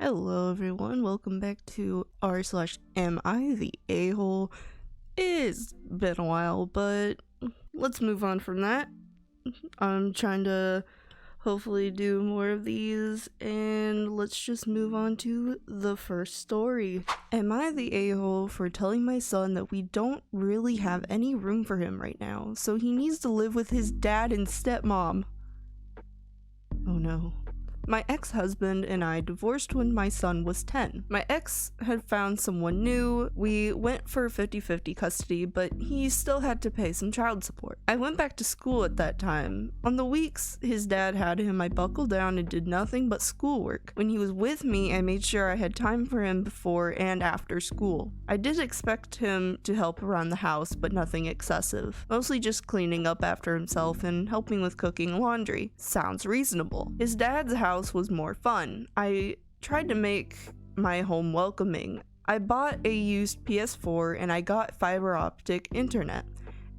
Hello everyone, welcome back to r/am I the a-hole. It's been a while, but let's move on from that. I'm trying to hopefully do more of these, and let's just move on to the first story. Am I the a-hole for telling my son that we don't really have any room for him right now, so he needs to live with his dad and stepmom? Oh no. My ex-husband and I divorced when my son was 10. My ex had found someone new. We went for 50-50 custody, but he still had to pay some child support. I went back to school at that time. On the weeks his dad had him, I buckled down and did nothing but schoolwork. When he was with me, I made sure I had time for him before and after school. I did expect him to help around the house, but nothing excessive. Mostly just cleaning up after himself and helping with cooking and laundry. Sounds reasonable. His dad's house was more fun. I tried to make my home welcoming. I bought a used PS4 and I got fiber optic internet.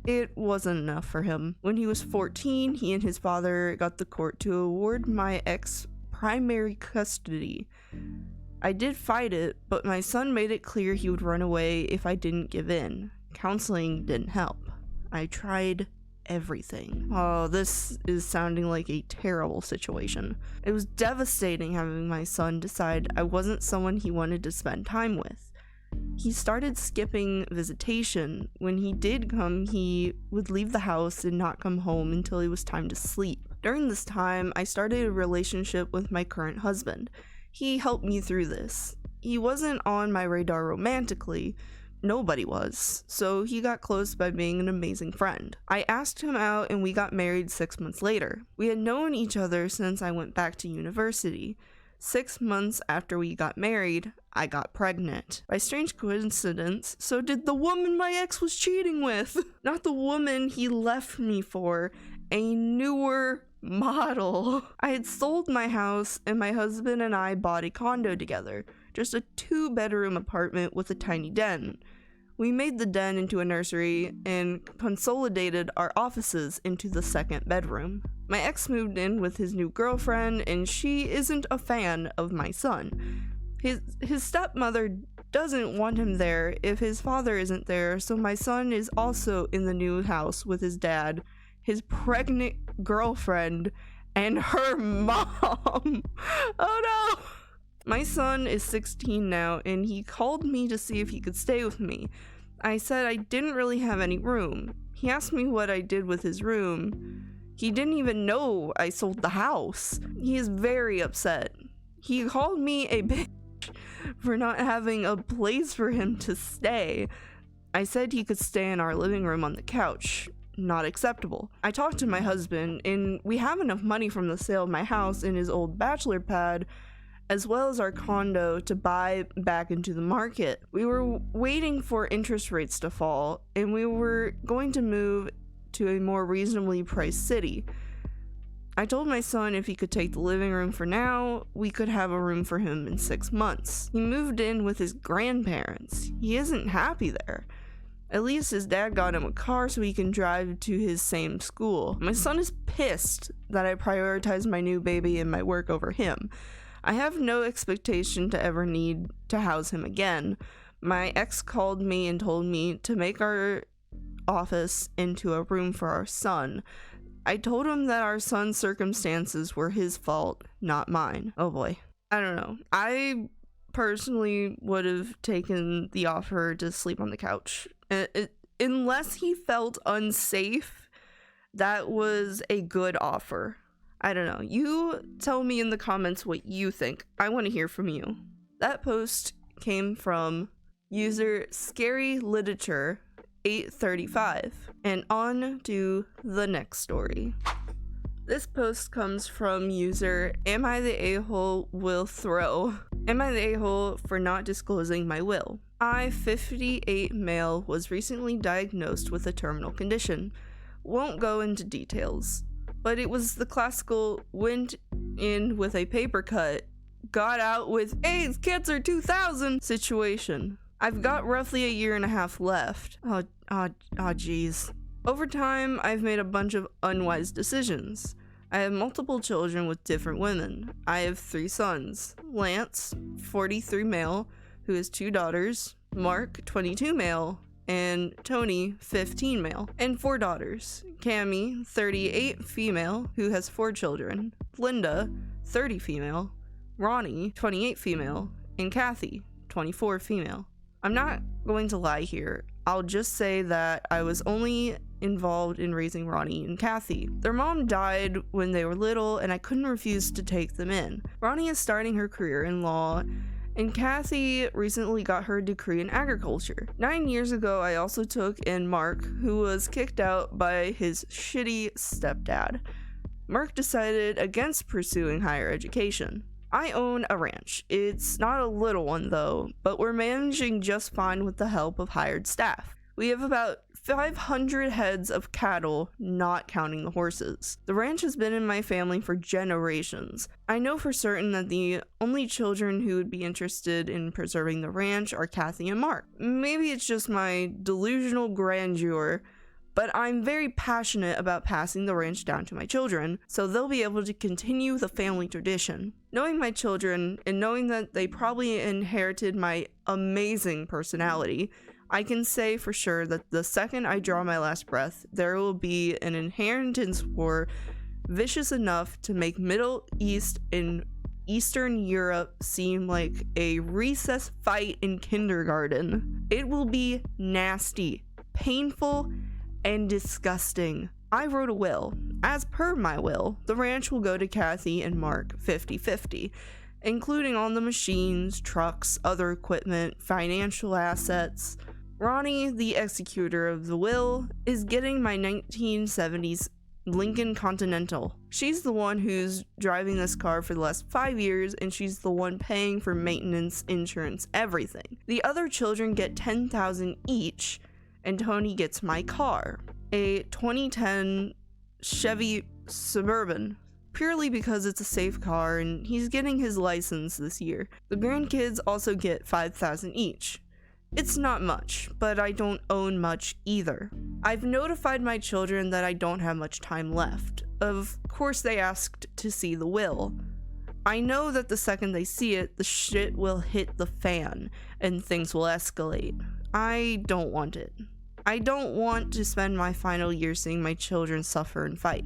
It wasn't enough for him. When he was 14, he and his father got the court to award my ex primary custody. I did fight it, but my son made it clear he would run away if I didn't give in. Counseling didn't help. I tried everything. Oh, this is sounding like a terrible situation. It was devastating having my son decide I wasn't someone he wanted to spend time with. He started skipping visitation. When he did come, he would leave the house and not come home until it was time to sleep. During this time, I started a relationship with my current husband. He helped me through this. He wasn't on my radar romantically. Nobody was, so he got close by being an amazing friend. I asked him out and we got married 6 months later. We had known each other since I went back to university. 6 months after we got married, I got pregnant. By strange coincidence, so did the woman my ex was cheating with. Not the woman he left me for, a newer model. I had sold my house and my husband and I bought a condo together. Just a 2-bedroom apartment with a tiny den. We made the den into a nursery and consolidated our offices into the 2nd bedroom. My ex moved in with his new girlfriend and she isn't a fan of my son. His stepmother doesn't want him there if his father isn't there, so my son is also in the new house with his dad, his pregnant girlfriend, and her mom. Oh no! My son is 16 now, and he called me to see if he could stay with me. I said I didn't really have any room. He asked me what I did with his room. He didn't even know I sold the house. He is very upset. He called me a bitch for not having a place for him to stay. I said he could stay in our living room on the couch. Not acceptable. I talked to my husband, and we have enough money from the sale of my house and his old bachelor pad, as well as our condo, to buy back into the market. We were waiting for interest rates to fall, and we were going to move to a more reasonably priced city. I told my son if he could take the living room for now, we could have a room for him in 6 months. He moved in with his grandparents. He isn't happy there. At least his dad got him a car so he can drive to his same school. My son is pissed that I prioritize my new baby and my work over him. I have no expectation to ever need to house him again. My ex called me and told me to make our office into a room for our son. I told him that our son's circumstances were his fault, not mine. Oh boy. I don't know. I personally would have taken the offer to sleep on the couch. Unless he felt unsafe, that was a good offer. I don't know. You tell me in the comments what you think. I want to hear from you. That post came from user Scary Literature 835. And on to the next story. This post comes from user Am I the a-hole will throw. Am I the a-hole for not disclosing my will? I, 58 male, was recently diagnosed with a terminal condition. Won't go into details. But it was the classical went in with a paper cut, got out with AIDS, cancer 2000 situation. I've got roughly a year and a half left. Oh geez. Over time, I've made a bunch of unwise decisions. I have multiple children with different women. I have 3 sons. Lance, 43 male, who has 2 daughters. Mark, 22 male. And Tony, 15 male, and 4 daughters. Cammy, 38 female, who has 4 children. Linda, 30 female. Ronnie, 28 female. And Kathy, 24 female. I'm not going to lie here. I'll just say that I was only involved in raising Ronnie and Kathy. Their mom died when they were little, and I couldn't refuse to take them in. Ronnie is starting her career in law, and Kathy recently got her degree in agriculture. 9 years ago, I also took in Mark, who was kicked out by his shitty stepdad. Mark decided against pursuing higher education. I own a ranch. It's not a little one though, but we're managing just fine with the help of hired staff. We have about 500 heads of cattle, not counting the horses. The ranch has been in my family for generations. I know for certain that the only children who would be interested in preserving the ranch are Kathy and Mark. Maybe it's just my delusional grandeur, but I'm very passionate about passing the ranch down to my children, so they'll be able to continue the family tradition. Knowing my children, and knowing that they probably inherited my amazing personality, I can say for sure that the second I draw my last breath, there will be an inheritance war vicious enough to make Middle East and Eastern Europe seem like a recess fight in kindergarten. It will be nasty, painful, and disgusting. I wrote a will. As per my will, the ranch will go to Kathy and Mark 50-50, including all the machines, trucks, other equipment, financial assets. Ronnie, the executor of the will, is getting my 1970s Lincoln Continental. She's the one who's driving this car for the last 5 years, and she's the one paying for maintenance, insurance, everything. The other children get $10,000 each, and Tony gets my car, a 2010 Chevy Suburban, purely because it's a safe car and he's getting his license this year. The grandkids also get $5,000 each. It's not much, but I don't own much either. I've notified my children that I don't have much time left. Of course, they asked to see the will. I know that the second they see it, the shit will hit the fan and things will escalate. I don't want it. I don't want to spend my final year seeing my children suffer and fight.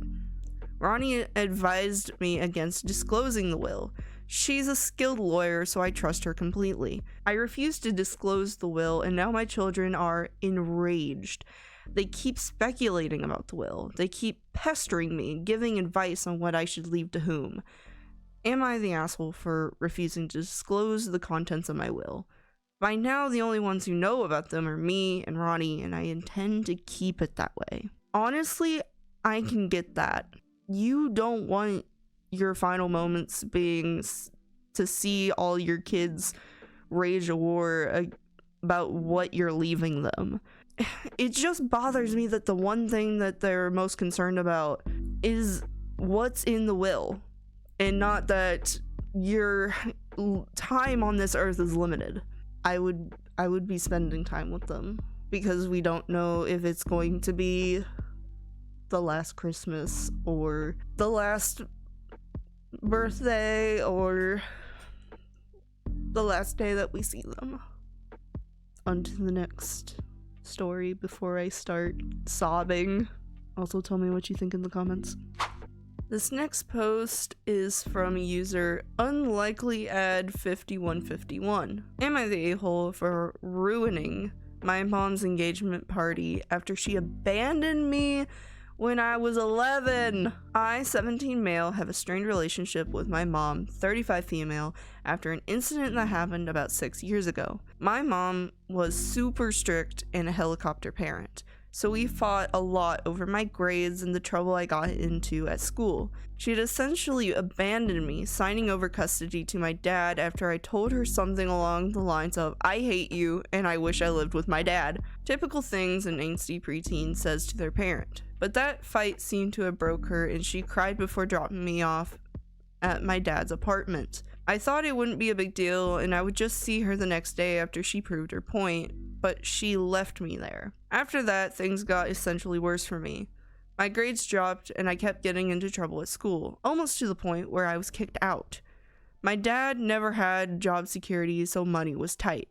Ronnie advised me against disclosing the will. She's a skilled lawyer, so I trust her completely. I refused to disclose the will, and now my children are enraged. They keep speculating about the will. They keep pestering me, giving advice on what I should leave to whom. Am I the asshole for refusing to disclose the contents of my will? By now, the only ones who know about them are me and Ronnie, and I intend to keep it that way. Honestly, I can get that. You don't want your final moments being to see all your kids rage a war about what you're leaving them. It just bothers me that the one thing that they're most concerned about is what's in the will, and not that your time on this earth is limited. I would be spending time with them, because we don't know if it's going to be the last Christmas or the last birthday or the last day that we see them. On to the next story before I start sobbing. Also tell me what you think in the comments. This next post is from user unlikelyad5151. Am I the a-hole for ruining my mom's engagement party after she abandoned me when I was 11? I, 17 male, have a strained relationship with my mom, 35 female, after an incident that happened about 6 years ago. My mom was super strict and a helicopter parent, so we fought a lot over my grades and the trouble I got into at school. She had essentially abandoned me, signing over custody to my dad after I told her something along the lines of, "I hate you and I wish I lived with my dad." Typical things an angsty preteen says to their parent. But that fight seemed to have broke her, and she cried before dropping me off at my dad's apartment. I thought it wouldn't be a big deal and I would just see her the next day after she proved her point, but she left me there. After that, things got essentially worse for me. My grades dropped and I kept getting into trouble at school, almost to the point where I was kicked out. My dad never had job security, so money was tight.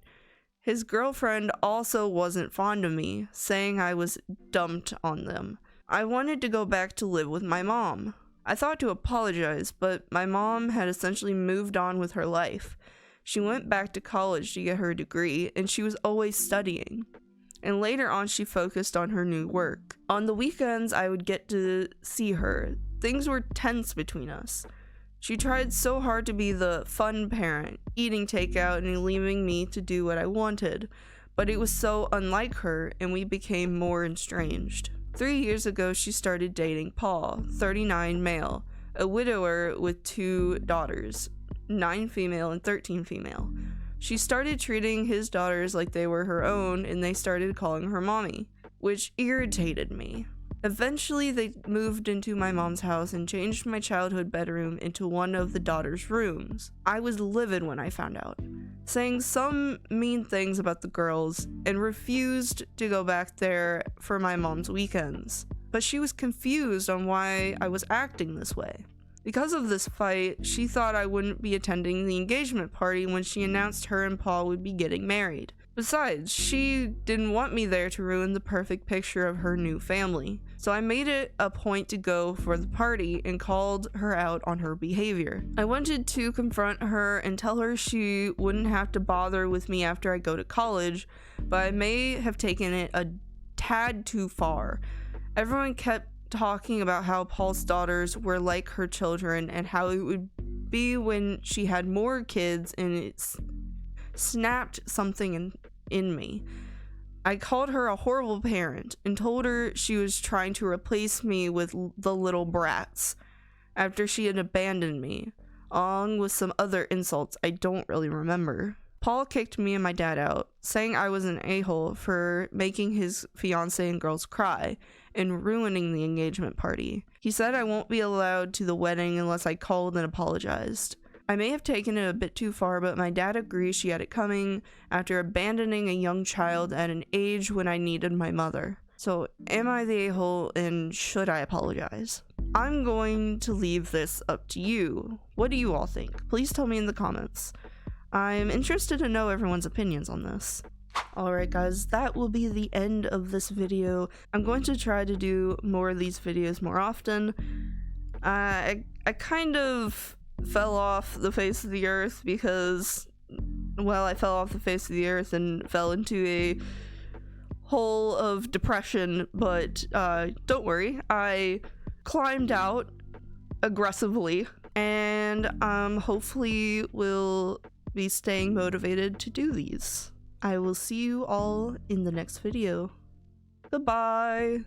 His girlfriend also wasn't fond of me, saying I was dumped on them. I wanted to go back to live with my mom. I thought to apologize, but my mom had essentially moved on with her life. She went back to college to get her degree, and she was always studying. And later on, she focused on her new work. On the weekends, I would get to see her. Things were tense between us. She tried so hard to be the fun parent, eating takeout and leaving me to do what I wanted, but it was so unlike her, and we became more estranged. 3 years ago, she started dating Paul, 39 male, a widower with 2 daughters, 9 female and 13 female. She started treating his daughters like they were her own, and they started calling her mommy, which irritated me. Eventually, they moved into my mom's house and changed my childhood bedroom into one of the daughters' rooms. I was livid when I found out, saying some mean things about the girls and refused to go back there for my mom's weekends. But she was confused on why I was acting this way. Because of this fight, she thought I wouldn't be attending the engagement party when she announced her and Paul would be getting married. Besides, she didn't want me there to ruin the perfect picture of her new family. So I made it a point to go for the party and called her out on her behavior. I wanted to confront her and tell her she wouldn't have to bother with me after I go to college, but I may have taken it a tad too far. Everyone kept talking about how Paul's daughters were like her children and how it would be when she had more kids, and it's snapped something in me. I called her a horrible parent and told her she was trying to replace me with the little brats after she had abandoned me, along with some other insults I don't really remember. Paul kicked me and my dad out, saying I was an a-hole for making his fiancé and girls cry and ruining the engagement party. He said I won't be allowed to the wedding unless I called and apologized. I may have taken it a bit too far, but my dad agrees she had it coming after abandoning a young child at an age when I needed my mother. So, am I the a-hole, and should I apologize? I'm going to leave this up to you. What do you all think? Please tell me in the comments. I'm interested to know everyone's opinions on this. Alright guys, that will be the end of this video. I'm going to try to do more of these videos more often. I kind of fell off the face of the earth because, well, I fell off the face of the earth and fell into a hole of depression, but don't worry, I climbed out aggressively and hopefully will be staying motivated to do these. I will see you all in the next video. Goodbye!